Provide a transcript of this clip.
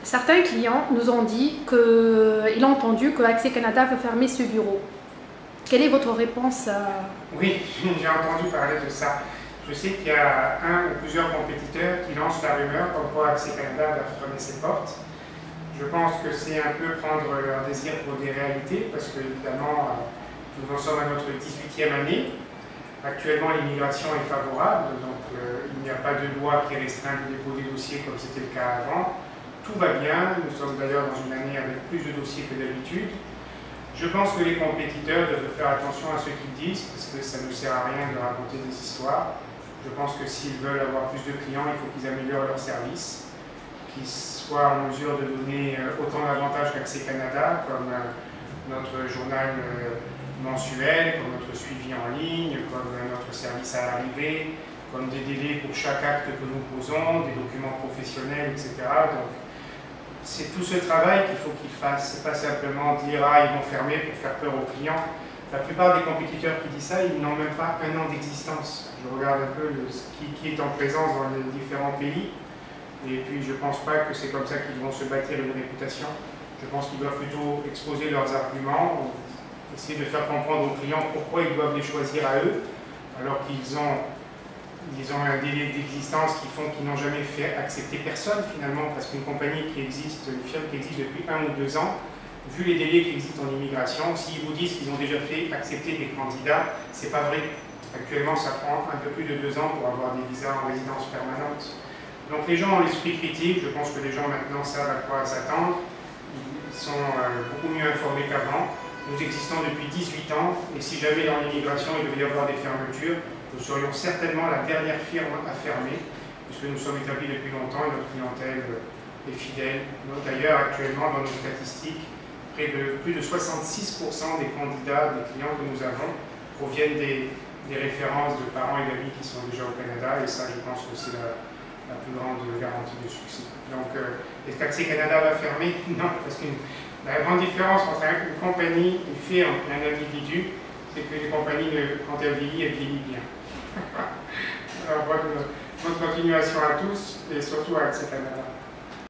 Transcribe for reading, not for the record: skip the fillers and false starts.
Certains clients nous ont dit qu'ils ont entendu que Accès Canada veut fermer ce bureau. Quelle est votre réponse Oui, j'ai entendu parler de ça. Je sais qu'il y a un ou plusieurs compétiteurs qui lancent la rumeur comme quoi Accès Canada va fermer ses portes. Je pense que c'est un peu prendre leur désir pour des réalités, parce que évidemment, nous en sommes à notre 18e année. Actuellement, l'immigration est favorable, donc il n'y a pas de loi qui restreint le dépôt des dossiers comme c'était le cas avant. Tout va bien, nous sommes d'ailleurs dans une année avec plus de dossiers que d'habitude. Je pense que les compétiteurs doivent faire attention à ce qu'ils disent, parce que ça ne sert à rien de raconter des histoires. Je pense que s'ils veulent avoir plus de clients, il faut qu'ils améliorent leurs services, qu'ils soient en mesure de donner autant d'avantages qu'Accès Canada, comme notre journal mensuel, comme notre suivi en ligne, comme notre service à l'arrivée, comme des délais pour chaque acte que nous posons, des documents professionnels, etc. Donc, c'est tout ce travail qu'il faut qu'ils fassent. Ce n'est pas simplement dire « ah, ils vont fermer » pour faire peur aux clients. La plupart des compétiteurs qui disent ça, ils n'ont même pas un an d'existence. Je regarde un peu qui est en présence dans les différents pays. Et puis, je ne pense pas que c'est comme ça qu'ils vont se bâtir une réputation. Je pense qu'ils doivent plutôt exposer leurs arguments, essayer de faire comprendre aux clients pourquoi ils doivent les choisir à eux, alors qu'ils ont un délai d'existence qui font qu'ils n'ont jamais fait accepter personne finalement, parce qu'une compagnie qui existe, une firme qui existe depuis 1 ou 2 ans, vu les délais qui existent en immigration, s'ils vous disent qu'ils ont déjà fait accepter des candidats, c'est pas vrai. Actuellement, ça prend un peu plus de 2 ans pour avoir des visas en résidence permanente. Donc les gens ont l'esprit critique, je pense que les gens maintenant savent à quoi s'attendre, ils sont beaucoup mieux informés qu'avant. Nous existons depuis 18 ans, et si jamais dans l'immigration il devait y avoir des fermetures, nous serions certainement la dernière firme à fermer, puisque nous sommes établis depuis longtemps et notre clientèle est fidèle. D'ailleurs, actuellement, dans nos statistiques, plus de 66% des candidats, des clients que nous avons, proviennent des références de parents et d'amis qui sont déjà au Canada, et ça, je pense que c'est la plus grande garantie de succès. Donc, est-ce qu'Accès Canada va fermer? Non, parce que la grande différence entre une compagnie, une firme et un individu, c'est que les compagnies, quand elles vieillissent bien. Alors, bonne continuation à tous et surtout à Accès Canada.